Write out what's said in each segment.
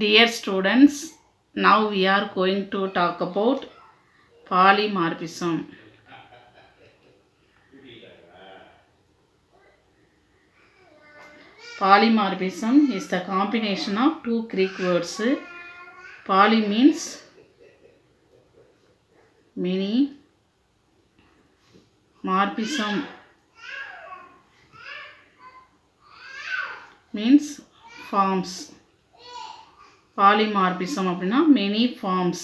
Dear students, now we are going to talk about polymorphism. Polymorphism is the combination of two Greek words. Poly means many, morphism means forms. Polymorphism அப்படின்னா many forms.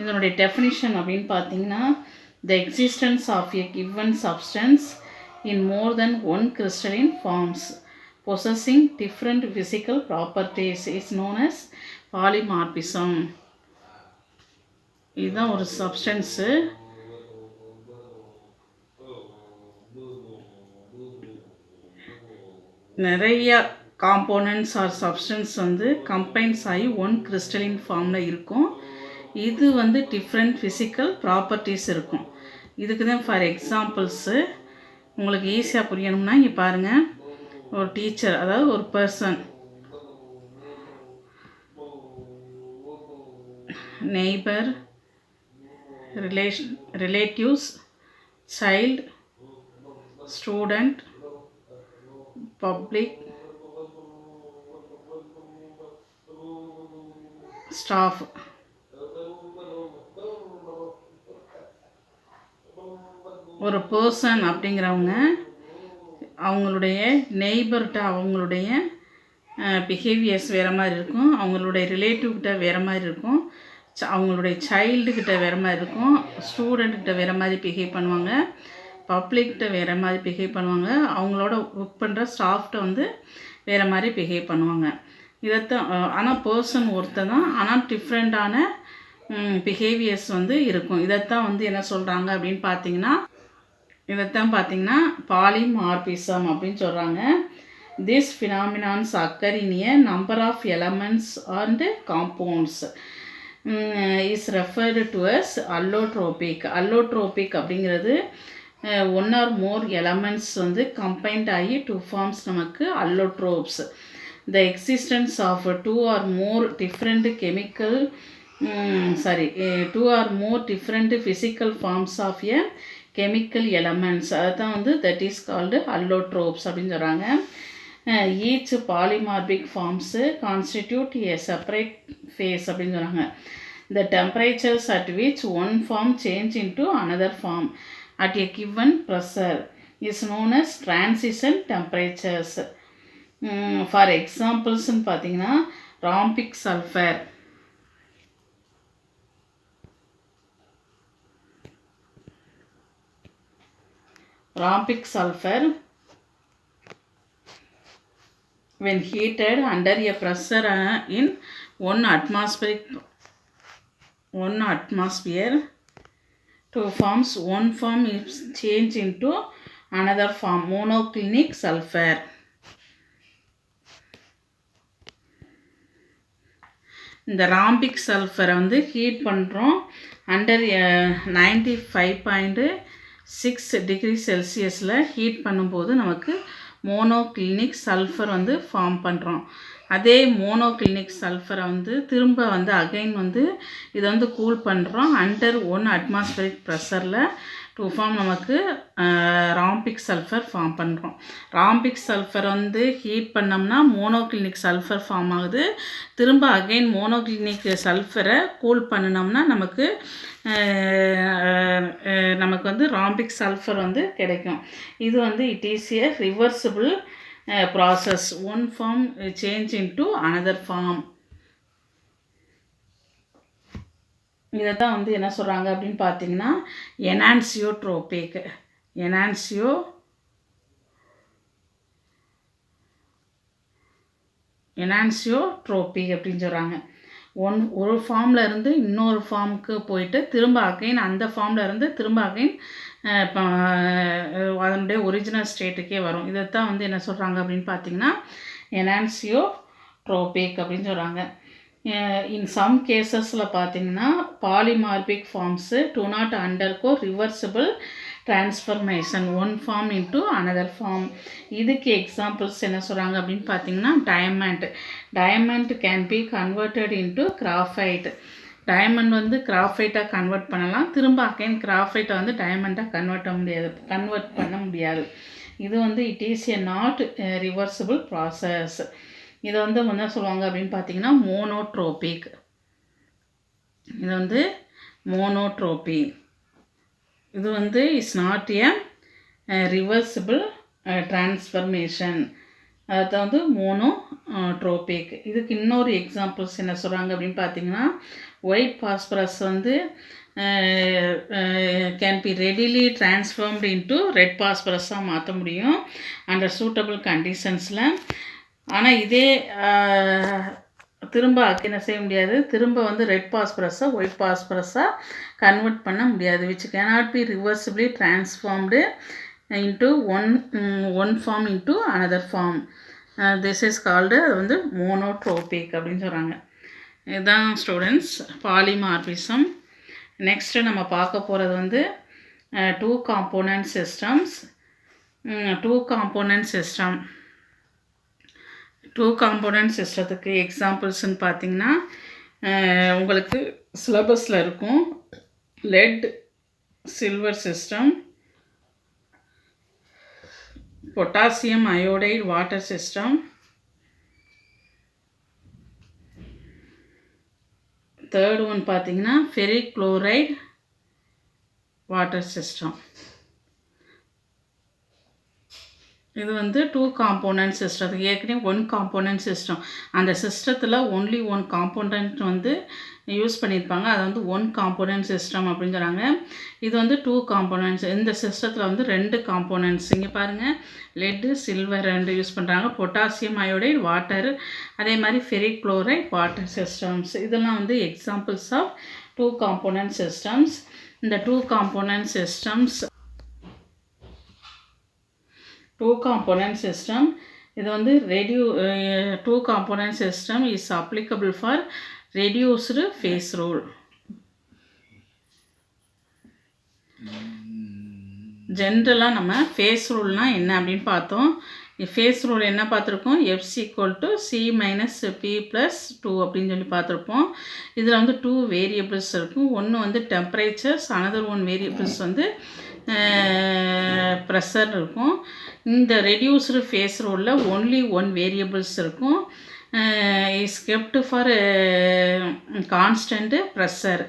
இதனுடைய definition அப்படின்னு பார்த்தீங்கன்னா the existence of a given substance in more than one crystalline forms possessing different physical properties is known as polymorphism. இதுதான் ஒரு substance நிறைய components R substance combines ஆகி one crystalline ஃபார்மில் இருக்கும். இது டிஃப்ரெண்ட் ஃபிசிக்கல் ப்ராப்பர்ட்டிஸ் இருக்கும். இதுக்கு தான் ஃபார் எக்ஸாம்பிள்ஸு உங்களுக்கு ஈஸியாக புரியணும்னா இங்கே பாருங்கள், ஒரு டீச்சர், அதாவது ஒரு person, neighbour, relatives, child, student, public, staff. ஒரு பர்சன் அப்படிங்கிறவங்க அவங்களுடைய நெய்பர்கிட்ட அவங்களுடைய பிஹேவியர்ஸ் வேறு மாதிரி இருக்கும், அவங்களுடைய ரிலேட்டிவ்கிட்ட வேறு மாதிரி இருக்கும், அவங்களுடைய சைல்டுக்கிட்ட வேறு மாதிரி இருக்கும், ஸ்டூடெண்ட்கிட்ட வேறு மாதிரி பிஹேவ் பண்ணுவாங்க, பப்ளிக்கிட்ட வேறு மாதிரி பிஹேவ் பண்ணுவாங்க, அவங்களோட ஒர்க் பண்ணுற ஸ்டாஃப்கிட்ட வேறு மாதிரி பிஹேவ் பண்ணுவாங்க. இதைத்தான் ஆனால் பர்சன் ஒருத்தர் தான், ஆனால் டிஃப்ரெண்ட்டான பிஹேவியர்ஸ் இருக்கும். இதைத்தான் என்ன சொல்கிறாங்க அப்படின்னு பார்த்தீங்கன்னா, பாலிமார்பிசம் அப்படின்னு சொல்கிறாங்க. This phenomenons occur in a number of elements and compounds is referred to as allotropic. Allotropic அப்படிங்கிறது one or more elements combined ஆகி டூ ஃபார்ம்ஸ் நமக்கு allotropes. The existence of two or more different two or more different physical forms of a chemical elements, அதுதான் that is called allotropes அப்படின்னு சொல்கிறாங்க. each polymorphic forms constitute a separate phase அப்படின்னு சொல்கிறாங்க. the temperatures at which one form change into another form at a given pressure is known as transition temperatures. for examples பார்த்தீங்கன்னா rhombic sulfur, rhombic sulfur when heated under a pressure in 1 atmosphere two forms. One form is changed into another form, monoclinic sulfur. இந்த ராம்பிக் சல்ஃபரை heat பண்ணுறோம் under 95.6 degree செல்சியஸில் heat பண்ணும்போது நமக்கு monoclinic sulphur form பண்ணுறோம். அதே monoclinic சல்ஃபரை திரும்ப again இதை cool பண்ணுறோம் அண்டர் 1 அட்மாஸ்பரிக் ப்ரெஷரில் டூ ஃபார்ம் நமக்கு ராம்பிக் சல்ஃபர் ஃபார்ம் பண்ணுறோம். ராம்பிக் சல்ஃபர் ஹீட் பண்ணோம்னா மோனோக்ளினிக் சல்ஃபர் ஃபார்ம் ஆகுது. திரும்ப அகைன் மோனோக்ளினிக் சல்ஃபரை கூல் பண்ணினோம்னா நமக்கு ராம்பிக் சல்ஃபர் கிடைக்கும். இது it is a reversible process. One form change into another form. இதை தான் என்ன சொல்கிறாங்க அப்படின்னு பார்த்தீங்கன்னா எனான்சியோட்ரோபிக். எனான்சியோட்ரோபிக் அப்படின்னு சொல்கிறாங்க. ஒரு ஃபார்மில் இருந்து இன்னொரு ஃபார்முக்கு போயிட்டு திரும்ப அகைன் அந்த ஃபார்மில் இருந்து திரும்ப அகைன் அதனுடைய ஒரிஜினல் ஸ்டேட்டுக்கே வரும். இதைத்தான் என்ன சொல்கிறாங்க அப்படின்னு பார்த்தீங்கன்னா எனான்சியோட்ரோபிக் அப்படின்னு சொல்கிறாங்க. இன் சம் கேசஸில் பார்த்தீங்கன்னா polymorphic forms do not undergo reversible transformation one form into another form. இதுக்கு எக்ஸாம்பிள்ஸ் என்ன சொல்கிறாங்க அப்படின்னு பார்த்தீங்கன்னா diamond can be converted into graphite. Diamond வந்து கிராஃபைட்டாக கன்வெர்ட் பண்ணலாம், திரும்ப அகைன் கிராஃபைட்டை வந்து டைமண்டாக கன்வெர்ட் பண்ண முடியாது. இது வந்து it is a not reversible process. இதை வந்து என்ன சொல்லுவாங்க அப்படின்னு பார்த்தீங்கன்னா மோனோட்ரோபிக். இது வந்து மோனோட்ரோபி. இது வந்து is not a reversible transformation. அதை வந்து மோனோட்ரோபிக். இதுக்கு இன்னொரு எக்ஸாம்பிள்ஸ் என்ன சொல்கிறாங்க அப்படின்னு பார்த்தீங்கன்னா ஒயிட் பாஸ்பரஸ் வந்து can be readily transformed into red பாஸ்பரஸாக மாற்ற முடியும் அண்டர் சூட்டபிள் கண்டிஷன்ஸில். ஆனால் இதே திரும்ப என்ன செய்ய முடியாது, திரும்ப வந்து ரெட் பாஸ்பரஸை ஒயிட் பாஸ்பரஸாக கன்வெர்ட் பண்ண முடியாது. Which cannot be reversibly transformed into one form into another form. This is called, அது வந்து மோனோட்ரோபிக் அப்படின்னு சொல்கிறாங்க. இதுதான் ஸ்டூடெண்ட்ஸ் பாலிமார்பிசம். நெக்ஸ்ட்டு நம்ம பார்க்க போகிறது வந்து two component systems. Two component சிஸ்டத்துக்கு எக்ஸாம்பிள்ஸ்ன்னு பார்த்தீங்கன்னா உங்களுக்கு சிலபஸில் இருக்கும் lead silver system, potassium iodide water system, third one பார்த்தீங்கன்னா ஃபெரிக் குளோரைடு வாட்டர் சிஸ்டம். இது வந்து டூ காம்போனன்ட் சிஸ்டத்துக்கு. ஏற்கனவே ஒன் காம்போனன்ட் சிஸ்டம், அந்த சிஸ்டத்தில் ஒன்லி ஒன் காம்போனன்ட் வந்து யூஸ் பண்ணியிருப்பாங்க, அது வந்து ஒன் காம்போனன்ட் சிஸ்டம் அப்படின்னு சொல்கிறாங்க. இது வந்து டூ காம்போனன்ட்ஸ். இந்த சிஸ்டத்தில் வந்து ரெண்டு காம்போனன்ட்ஸ், இங்கே பாருங்கள் லெட்டு சில்வர் ரெண்டு யூஸ் பண்ணுறாங்க, பொட்டாசியம் அயோடைடு வாட்டர், அதே மாதிரி ஃபெரிக் குளோரைட் வாட்டர் சிஸ்டம்ஸ். இதெல்லாம் வந்து examples of two component systems. இந்த டூ காம்போனன்ட் சிஸ்டம் இது வந்து two component system is applicable for reduced phase rule. ஜென்ரலாக நம்ம ஃபேஸ் ரூல்னால் என்ன அப்படின்னு பார்த்தோம். ஃபேஸ் ரூல் என்ன பார்த்துருக்கோம், F C minus P plus 2 அப்படின்னு சொல்லி பார்த்துருப்போம். இதில் வந்து 2 வேரியபிள்ஸ் இருக்கும். ஒன்று வந்து டெம்பரேச்சர்ஸ், அனதர் ஒன் வேரியபிள்ஸ் வந்து ப்ரெஷர் இருக்கும். இந்த ரெடியூஸ்டு ஃபேஸ் ரூலில் ஒன்லி ஒன் வேரியபிள்ஸ் இருக்கும். Is kept for constant pressure.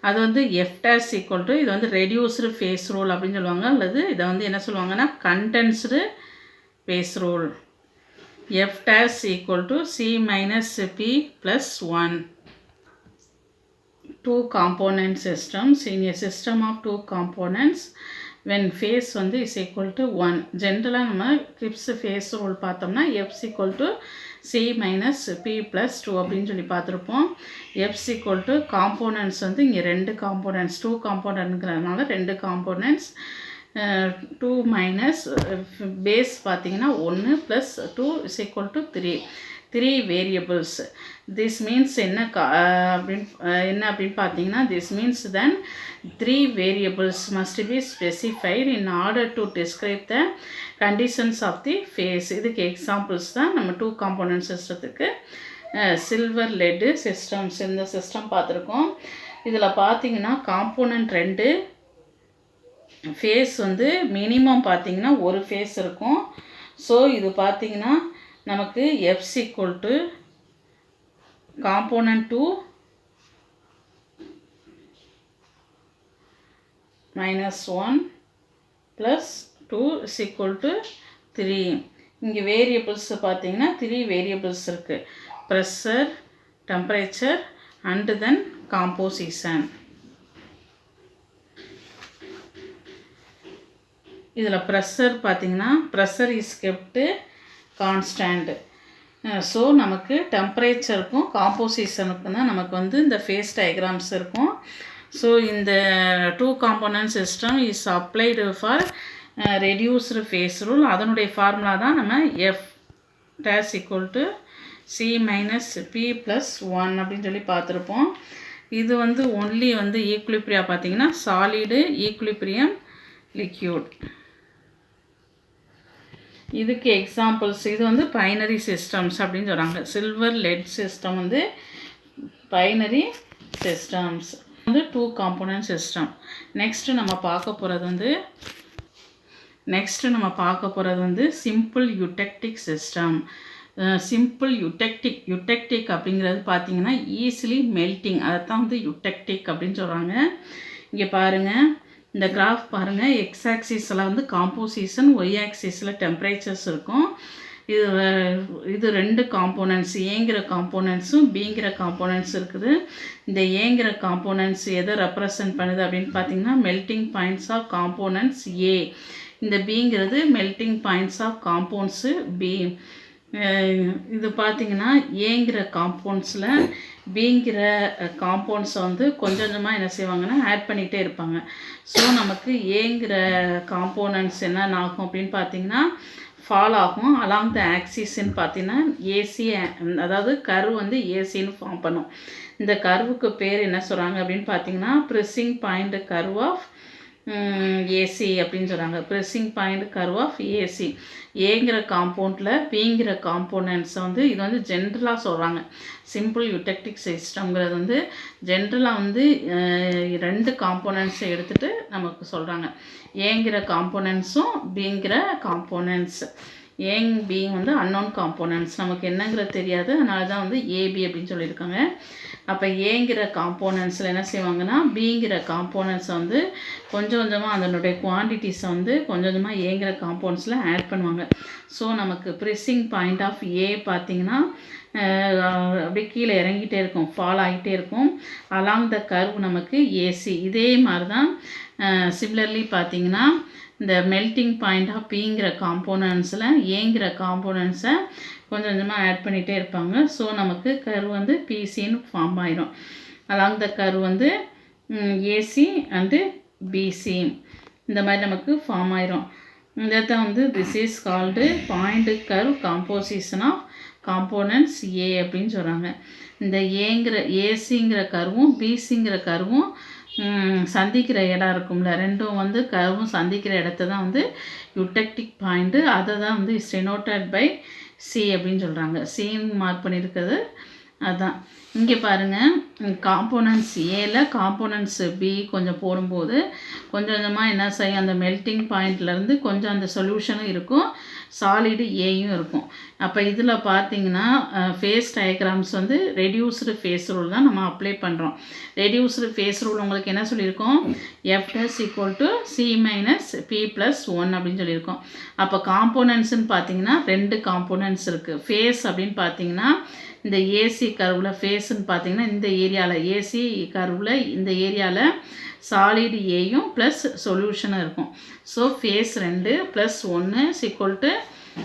அது வந்து எஃப் டேஸ் ஈக்குவல் டு, இது வந்து ரெடியூஸ்டு ஃபேஸ் ரூல் அப்படின்னு சொல்லுவாங்க, அல்லது இதை வந்து என்ன சொல்லுவாங்கன்னா condensed phase rule. F dash equal to C minus P plus 1. Two component systems. In a system of two components, when phase வந்து is equal to 1. ஜென்ரலாக நம்ம கிப்ஸ் ஃபேஸ் ரூல் பார்த்தோம்னா F equal to C minus P plus 2 அப்படின்னு சொல்லி பார்த்துருப்போம். F equal to components வந்து இங்கே ரெண்டு காம்போனன்ட்ஸ், டூ காம்போனன்ட்ங்கிறதுனால ரெண்டு காம்போனன்ட்ஸ். 2 மைனஸ் பேஸ் பார்த்தீங்கன்னா 1 plus 2 is equal to 3 variables. This means என்ன அப்படின்னு பார்த்தீங்கன்னா, this means then 3 variables must be specified in order to describe the conditions of the phase. இதுக்கு examples தான் நம்ம டூ காம்போனன்ட் சிஸ்டத்துக்கு silver lead systems, இந்த system பார்த்துருக்கோம். இதில் பார்த்தீங்கன்னா காம்போனன்ட் 2, ஃபேஸ் வந்து மினிமம் பார்த்தீங்கன்னா ஒரு ஃபேஸ் இருக்கும். ஸோ இது பார்த்தீங்கன்னா நமக்கு F equal to component 2 minus 1 plus 2 is equal to 3. இங்கே வேரியபிள்ஸ் பார்த்தீங்கன்னா 3 வேரியபிள்ஸ் இருக்குது, pressure, temperature and then composition. இதில் ப்ரெஷர் பார்த்தீங்கன்னா pressure is kept constant. So நமக்கு டெம்பரேச்சருக்கும் காம்போசிஷனுக்கும் தான் நமக்கு வந்து இந்த ஃபேஸ் டயக்ராம்ஸ் இருக்கும். ஸோ இந்த two component system is applied for reduced phase rule. அதனுடைய ஃபார்முலா தான் நம்ம F dash equal to C minus P plus 1 அப்படின்னு சொல்லி பார்த்துருப்போம். இது வந்து ஒன்லி வந்து ஈக்குலிப்ரியா பார்த்தீங்கன்னா சாலிடு ஈக்குலிப்ரியம் liquid. இதுக்கு எக்ஸாம்பிள்ஸ் இது வந்து பைனரி சிஸ்டம்ஸ் அப்படின்னு சொல்கிறாங்க. சில்வர் லெட் சிஸ்டம் வந்து பைனரி சிஸ்டம்ஸ் வந்து 2 காம்போனன்ட் சிஸ்டம். நெக்ஸ்ட்டு நம்ம பார்க்க போகிறது வந்து simple eutectic system. Simple eutectic அப்படிங்கிறது பார்த்தீங்கன்னா ஈஸிலி மெல்ட்டிங், அதை தான் வந்து யூடெக்டிக் அப்படின்னு சொல்கிறாங்க. இங்கே பாருங்கள், இந்த கிராஃப் பாருங்கள், எக்ஸ் ஆக்சிஸில் வந்து காம்போசிஷன், ஒய் ஆக்சிஸில் டெம்பரேச்சர்ஸ் இருக்கும். இது 2 காம்போனன்ட்ஸ், ஏங்கிற காம்போனன்ட்ஸும் பிங்கிற காம்போனன்ட்ஸ் இருக்குது. இந்த ஏங்கிற காம்போனன்ட்ஸ் எதை ரெப்ரசன்ட் பண்ணுது அப்படின்னு பார்த்தீங்கன்னா melting points of components A. இந்த பிங்கிறது melting points of compounds B. இது பார்த்திங்கன்னா ஏங்கிற காம்பவுண்ட்ஸில் பிங்கிற காம்பவுண்ட்ஸை வந்து கொஞ்சம் கொஞ்சமாக என்ன செய்வாங்கன்னா ஆட் பண்ணிகிட்டே இருப்பாங்க. ஸோ நமக்கு ஏங்கிற காம்போனன்ட்ஸ் என்னென்ன ஆகும் அப்படின்னு பார்த்தீங்கன்னா ஃபால் ஆகும் அலாங் த ஆக்சிஸ்ன்னு பார்த்தீங்கன்னா ஏசி, அதாவது கர்வ் வந்து ஏசின்னு ஃபார்ம் பண்ணும். இந்த கர்வுக்கு பேர் என்ன சொல்கிறாங்க அப்படின்னு பார்த்தீங்கன்னா freezing point curve of AC அப்படின்னு சொல்கிறாங்க. Freezing point curve of AC. ஏங்கிற காம்பவுண்டில் பிங்கிற காம்போனன்ட்ஸை வந்து இது வந்து ஜென்ரலாக சொல்கிறாங்க. சிம்பிள் யூடெக்டிக் சிஸ்டம்ங்கிறது வந்து ஜென்ரலாக வந்து 2 காம்போனன்ட்ஸை எடுத்துகிட்டு நமக்கு சொல்கிறாங்க. ஏங்கிற காம்போனன்ட்ஸும் பிங்கிற காம்போனன்ட்ஸ். ஏங் பீங் வந்து அன்னோன் காம்போனன்ட்ஸ், நமக்கு என்னங்கிறது தெரியாது, அதனால தான் வந்து ஏபி அப்படின்னு சொல்லியிருக்காங்க. அப்போ ஏங்கிற காம்போனன்ட்ஸில் என்ன செய்வாங்கன்னா பிங்கிற காம்போனன்ட்ஸை வந்து கொஞ்சம் கொஞ்சமாக அதனுடைய குவான்டிட்டிஸை வந்து கொஞ்சம் கொஞ்சமாக ஏங்கிற காம்பவுண்ட்ஸில் ஆட் பண்ணுவாங்க. ஸோ நமக்கு ப்ரெஸ்ஸிங் பாயிண்ட் ஆஃப் ஏ பார்த்திங்கன்னா அப்படியே கீழே இறங்கிட்டே இருக்கும், ஃபால் ஆகிட்டே இருக்கும் அலாங் த கர்வ் நமக்கு ஏசி. இதே மாதிரி தான் சிமிலர்லி பார்த்திங்கன்னா இந்த மெல்ட்டிங் பாயிண்ட் ஆஃப் பிங்கிற காம்போனன்ட்ஸில் ஏங்கிற காம்போனன்ட்ஸை கொஞ்சம் கொஞ்சமாக ஆட் பண்ணிகிட்டே இருப்பாங்க. ஸோ நமக்கு கர்வ் வந்து பிசின்னு ஃபார்ம் ஆயிரும். அலாங் த கர்வ் வந்து ஏசி அண்டு பிசி இந்த மாதிரி நமக்கு ஃபார்ம் ஆயிரும். இதை தான் வந்து this is called point curve composition of components A அப்படின்னு சொல்கிறாங்க. இந்த ஏங்கிற ஏசிங்கிற கர்வும் பிசிங்கிற கர்வும் சந்திக்கிற இடம் இருக்கும்ல, ரெண்டும் வந்து கர்வும் சந்திக்கிற இடத்த தான் வந்து யூடெக்டிக் பாயிண்ட்டு. அதை தான் வந்து டெனோட்டட் பை சி அப்படின்னு சொல்கிறாங்க. சின்னு மார்க் பண்ணியிருக்கிறது அதுதான். இங்கே பாருங்கள், காம்போனன்ட்ஸ் ஏல காம்போனன்ட்ஸ் பி கொஞ்சம் போடும்போது கொஞ்சம் கொஞ்சமாக என்ன செய்யும், அந்த மெல்ட்டிங் பாயிண்ட்லேருந்து கொஞ்சம் அந்த சொல்யூஷனும் இருக்கும், சாலிடு ஏயும் இருக்கும். அப்போ இதில் பார்த்தீங்கன்னா ஃபேஸ் டயக்ராம்ஸ் வந்து ரெடியூஸ்டு ஃபேஸ் ரூல் தான் நம்ம அப்ளை பண்ணுறோம். ரெடியூஸ்டு ஃபேஸ் ரூல் உங்களுக்கு என்ன சொல்லியிருக்கோம், F dash equal to C minus P plus 1 அப்படின்னு சொல்லியிருக்கோம். அப்போ காம்போனன்ட்ஸ்ன்னு பார்த்தீங்கன்னா 2 காம்போனன்ட்ஸ் இருக்குது. ஃபேஸ் அப்படின்னு பார்த்தீங்கன்னா இந்த ஏசி கர்வில் ஃபேஸ்ன்னு பார்த்தீங்கன்னா இந்த ஏரியாவில் ஏசி கர்வில் இந்த ஏரியாவில் சாலிடு ஏயும் ப்ளஸ் சொல்யூஷனும் இருக்கும். So phase 2 plus 1 equal to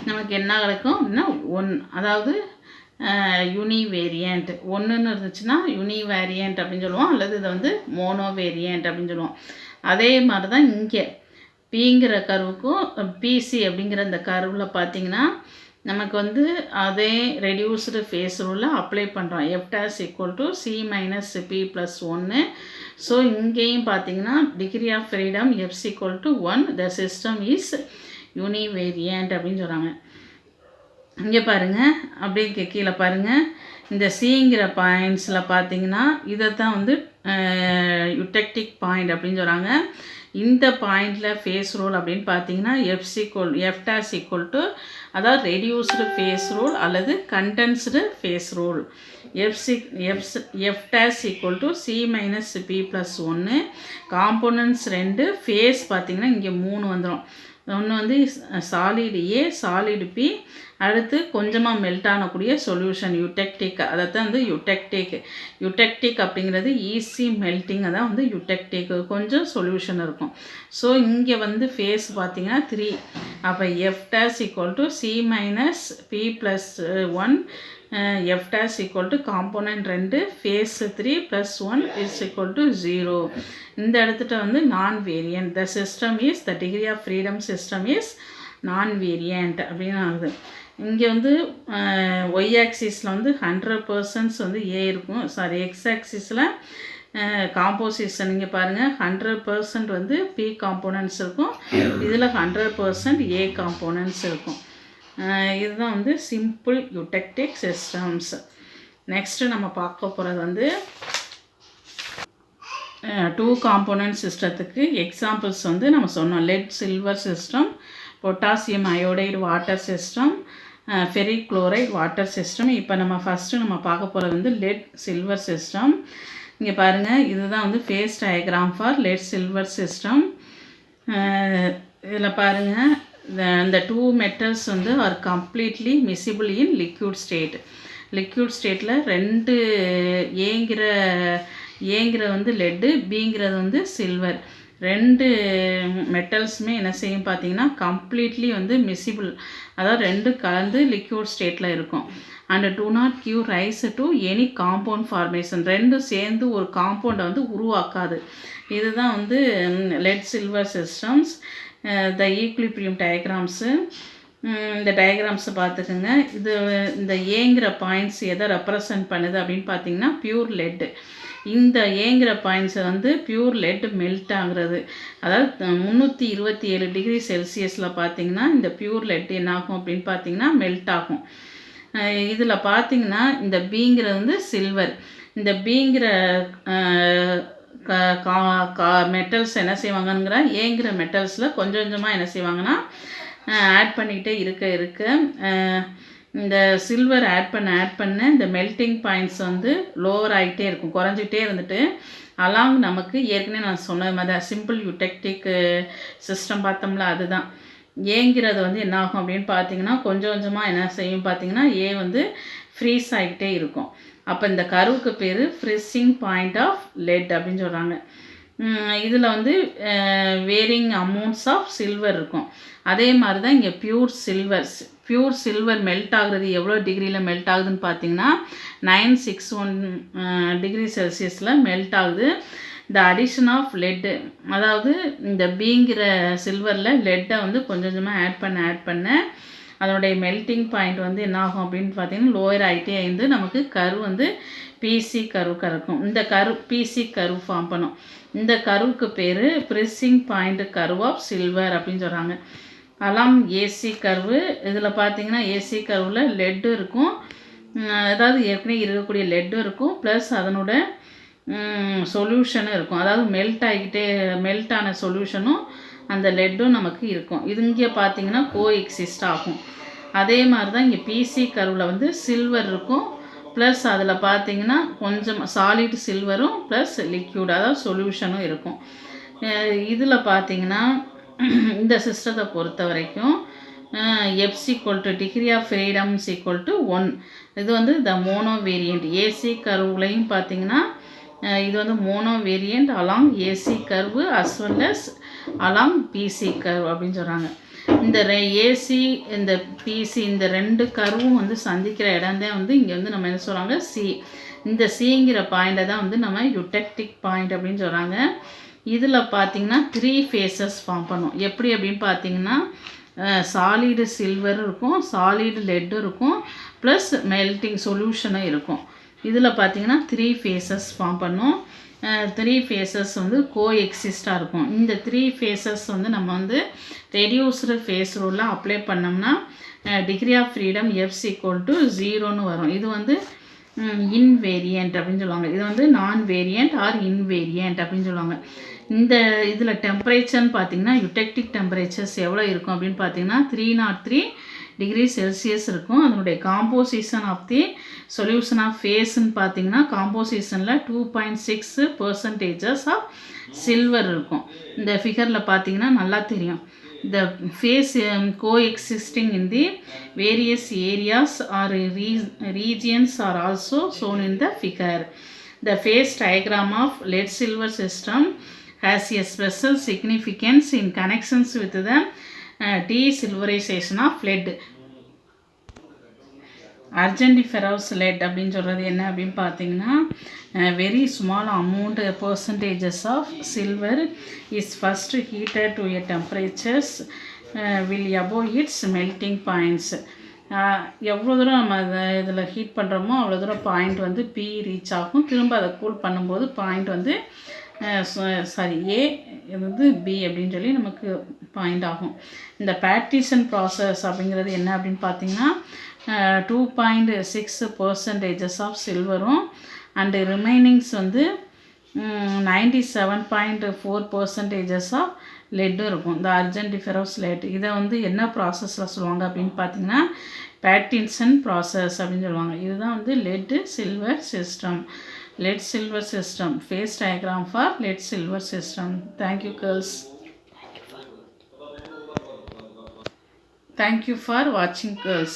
நமக்கு என்ன கிடைக்கும் அப்படின்னா 1, அதாவது யூனிவேரியண்ட். 1ன்னு இருந்துச்சுன்னா யூனிவேரியண்ட் அப்படின்னு சொல்லுவோம், அல்லது இதை வந்து மோனோவேரியண்ட் அப்படின்னு சொல்லுவோம். அதே மாதிரி தான் இங்கே பிங்கிற கர்வுக்கும் பிசி அப்படிங்கிற இந்த கர்வில் பார்த்தீங்கன்னா நமக்கு வந்து அதே ரெடியூஸ்டு ஃபேஸ் ரூலில் அப்ளை பண்ணுறோம். F dash equal to C minus P plus 1. So இங்கேயும் பார்த்தீங்கன்னா degree of freedom F equal to 1, the system is univariant அப்படின்னு சொல்கிறாங்க. இங்கே பாருங்கள், அப்படியே கீழே பாருங்கள், இந்த சிங்கிற பாயிண்ட்ஸில் பார்த்தீங்கன்னா இதை தான் வந்து யூடெக்டிக் பாயிண்ட் அப்படின்னு சொல்கிறாங்க. இந்த பாயிண்டில் ஃபேஸ் ரூல் அப்படின்னு பார்த்தீங்கன்னா எஃப் டேஸ் ஈக்குவல் டு, அதாவது ரெடியூஸ்டு ஃபேஸ் ரூல் அல்லது condensed phase rule. F dash equal to C minus P plus 1. Components 2, phase பார்த்திங்கன்னா இங்கே 3 வந்துடும். ஒன்று வந்து சாலிடு ஏ, சாலிடு பி, அடுத்து கொஞ்சமாக மெல்ட் ஆகக்கூடிய சொல்யூஷன் யூடெக்டிக், அதை தான் வந்து யூடெக்டிக் அப்படிங்கிறது ஈஸி மெல்ட்டிங், அதான் வந்து யூடெக்டிக், கொஞ்சம் சொல்யூஷன் இருக்கும். ஸோ இங்கே வந்து ஃபேஸ் பார்த்திங்கன்னா 3. அப்போ F dash equal to C minus P plus 1, F dash equal to component 2 phase 3 plus 1 is equal to 0. இந்த இடத்துல வந்து non variant, the system is the degree of freedom system is non variant அப்படின்னு ஆகுது. இங்கே வந்து Y ஆக்சிஸில் வந்து 100% வந்து ஏ இருக்கும், சாரி எக்ஸ் ஆக்சிஸில் காம்போசிஷன் இங்கே பாருங்கள் 100% வந்து பி காம்போனன்ட்ஸ் இருக்கும், இதில் 100% ஏ காம்போனன்ட்ஸ் இருக்கும். இதுதான் வந்து சிம்பிள் யூடெக்டிக் சிஸ்டம்ஸ். நெக்ஸ்ட்டு நம்ம பார்க்க போகிறது வந்து 2 காம்போனன்ட் சிஸ்டத்துக்கு எக்ஸாம்பிள்ஸ் வந்து நம்ம சொன்னோம். Let silver system, potassium iodide water system, ferric chloride water system. இப்போ நம்ம ஃபஸ்ட்டு நம்ம பார்க்க போகிறது வந்து லெட் சில்வர் சிஸ்டம். இங்கே பாருங்கள், இதுதான் வந்து phase diagram for lead silver system. இதில் பாருங்கள், இந்த 2 மெட்டல்ஸ் வந்து are completely miscible in liquid state. Liquid ஸ்டேட்டில் 2 ஏங்கிறது வந்து லெட்டு, பிங்கிறது வந்து சில்வர். 2 மெட்டல்ஸுமே என்ன செய்யும் பார்த்தீங்கன்னா கம்ப்ளீட்லி வந்து மிசிபிள், அதாவது 2 கலந்து லிக்யூட் ஸ்டேட்டில் இருக்கும். And do not give rise to any compound formation. 2 சேர்ந்து ஒரு காம்பவுண்டை வந்து உருவாக்காது. இதுதான் வந்து lead silver systems. The equilibrium diagrams, இந்த டயக்ராம்ஸை பார்த்துக்குங்க. இந்த ஏங்கிற பாயிண்ட்ஸ் எதை ரெப்ரசன்ட் பண்ணுது அப்படின்னு பார்த்தீங்கன்னா பியூர் லெட்டு. இந்த ஏங்கிற பாயிண்ட்ஸை வந்து பியூர் லெட் மெல்ட் ஆகுறது, அதாவது 327 டிகிரி செல்சியஸில் பார்த்தீங்கன்னா இந்த பியூர் லெட் என்ன ஆகும் அப்படின்னு பார்த்தீங்கன்னா மெல்ட் ஆகும். இதில் பார்த்தீங்கன்னா இந்த பிங்கிறது வந்து சில்வர். இந்த பிங்கிற மெட்டல்ஸ் என்ன செய்வாங்கங்கிற ஏங்கிற மெட்டல்ஸில் கொஞ்சம் கொஞ்சமாக என்ன செய்வாங்கன்னா ஆட் பண்ணிக்கிட்டே இருக்க இந்த சில்வர் ஆட் பண்ண இந்த மெல்ட்டிங் பாயிண்ட்ஸ் வந்து லோவர் ஆகிட்டே இருக்கும், குறைஞ்சிக்கிட்டே இருந்துட்டு அலாங் நமக்கு ஏற்கனவே நான் சொன்ன மாதிரி சிம்பிள் யூடெக்டிக் சிஸ்டம் பார்த்தோம்ல, அதுதான் ஏங்கிறது வந்து என்ன ஆகும் அப்படின்னு பார்த்தீங்கன்னா கொஞ்சம் கொஞ்சமாக என்ன செய்யும் பார்த்தீங்கன்னா ஏ வந்து ஃப்ரீஸ் ஆகிக்கிட்டே இருக்கும். அப்போ இந்த கருவுக்கு பேர் ஃப்ரிஸிங் பாயிண்ட் ஆஃப் லெட் அப்படின்னு சொல்கிறாங்க. இதில் வந்து வேரிங் அமௌண்ட்ஸ் ஆஃப் சில்வர் இருக்கும். அதே மாதிரி தான் இங்கே பியூர் சில்வர் மெல்ட் ஆகுறது எவ்வளோ டிகிரியில் மெல்ட் ஆகுதுன்னு பார்த்தீங்கன்னா 961 டிகிரி செல்சியஸில் மெல்ட் ஆகுது. இந்த அடிஷன் ஆஃப் லெட்டு, அதாவது இந்த பிங்கிற சில்வரில் லெட்டை வந்து கொஞ்சம் கொஞ்சமாக ஆட் பண்ண அதனுடைய மெல்ட்டிங் பாயிண்ட் வந்து என்ன ஆகும் அப்படின்னு பார்த்தீங்கன்னா லோயர் ஆகிட்டே இருந்து நமக்கு கரு வந்து பிசி கரு கறக்கும். இந்த பிசி கரு ஃபார்ம் பண்ணும். இந்த கருவுக்கு பேர் freezing point curve of silver அப்படின்னு சொல்கிறாங்க. Along AC curve. இதில் பார்த்தீங்கன்னா ஏசி கர்வில் லெட்டு இருக்கும், அதாவது ஏற்கனவே இருக்கக்கூடிய லெட்டும் இருக்கும், ப்ளஸ் அதனோட சொல்யூஷனும் இருக்கும். அதாவது மெல்ட் ஆன சொல்யூஷனும் அந்த லெட்டும் நமக்கு இருக்கும். இது இங்கே பார்த்தீங்கன்னா கோஎக்ஸிஸ்ட் ஆகும். அதே மாதிரி தான் இங்கே பிசி கர்வில் வந்து சில்வர் இருக்கும், ப்ளஸ் அதில் பார்த்தீங்கன்னா கொஞ்சம் சாலிட் சில்வரும் ப்ளஸ் லிக்யூட் அதாவது சொல்யூஷனும் இருக்கும். இதில் பார்த்தீங்கன்னா இந்த சிஸ்டத்தை பொறுத்த வரைக்கும் F's equal to degree of freedoms equal to 1. இது வந்து த மோனோ வேரியண்ட். ஏசி கர்வுலையும் பார்த்தீங்கன்னா இது வந்து mono variant along AC curve as well as along BC curve அப்படின்னு சொல்கிறாங்க. இந்த ஏசி இந்த பிசி இந்த 2 கர்வும் வந்து சந்திக்கிற இடம் தான் வந்து இங்கே வந்து நம்ம என்ன சொல்கிறாங்க சி. இந்த சிங்கிற பாயிண்டை தான் வந்து நம்ம யூடெக்டிக் பாயிண்ட் அப்படின்னு சொல்கிறாங்க. இதில் பார்த்திங்கன்னா 3 ஃபேஸஸ் ஃபார்ம் பண்ணும். எப்படி அப்படின்னு பார்த்தீங்கன்னா சாலிடு சில்வர் இருக்கும், சாலிடு லெட்டும் இருக்கும், ப்ளஸ் மெல்ட்டிங் சொல்யூஷனும் இருக்கும். இதில் பார்த்திங்கன்னா 3 ஃபேஸஸ் ஃபார்ம் பண்ணும். 3 ஃபேஸஸ் வந்து கோஎக்ஸிஸ்டாக இருக்கும். இந்த 3 ஃபேஸஸ் வந்து நம்ம வந்து ரெடியூஸ்டு ஃபேஸ் ரூலில் அப்ளை பண்ணோம்னா degree of freedom F's equal to 0ன்னு வரும். இது வந்து இன்வேரியண்ட் அப்படின்னு சொல்லுவாங்க. இது வந்து நான் வேரியண்ட் ஆர் இன்வேரியண்ட் அப்படின்னு சொல்லுவாங்க. இந்த இதில் டெம்பரேச்சர்னு பார்த்தீங்கன்னா யூடெக்டிக் டெம்பரேச்சர்ஸ் எவ்வளோ இருக்கும் அப்படின்னு பார்த்தீங்கன்னா 303 டிகிரி செல்சியஸ் இருக்கும். அதனுடைய composition of the solution of ஃபேஸ்ன்னு பார்த்தீங்கன்னா காம்போசிஷனில் 2.6% ஆஃப் சில்வர் இருக்கும். இந்த ஃபிகரில் பார்த்தீங்கன்னா நல்லா தெரியும். The phase coexisting in the various areas or regions are also shown in the figure. The phase diagram of lead silver system has a special significance in connections with the desilverization of lead. Argentiferous lead அப்படின்னு சொல்கிறது என்ன அப்படின்னு பார்த்தீங்கன்னா very small amount percentages of silver is first heated to a temperatures will above its melting points. எவ்வளோ தூரம் நம்ம இதில் heat பண்ணுறோமோ அவ்வளோ தூரம் பாயிண்ட் வந்து பி ரீச் ஆகும். திரும்ப அதை கூல் பண்ணும்போது பாயிண்ட் வந்து ஏ இது வந்து பி அப்படின்னு சொல்லி நமக்கு பாயிண்ட் ஆகும். இந்த பேர்டிஷன் ப்ராசஸ் அப்படிங்கிறது என்ன அப்படின்னு பார்த்தீங்கன்னா 2.6% ஆஃப் சில்வரும் அண்டு ரிமைனிங்ஸ் வந்து 97.4% ஆஃப் லெட்டும் இருக்கும். இந்த அர்ஜென்டிஃபெரோஸ் லெட் இதை வந்து என்ன ப்ராசஸில் சொல்லுவாங்க அப்படின்னு பார்த்தீங்கன்னா பேர்டின்சன் ப்ராசஸ் அப்படின்னு சொல்லுவாங்க. இதுதான் வந்து lead silver system. lead silver system, phase diagram for lead silver system. Thank you girls. Thank you for watching girls.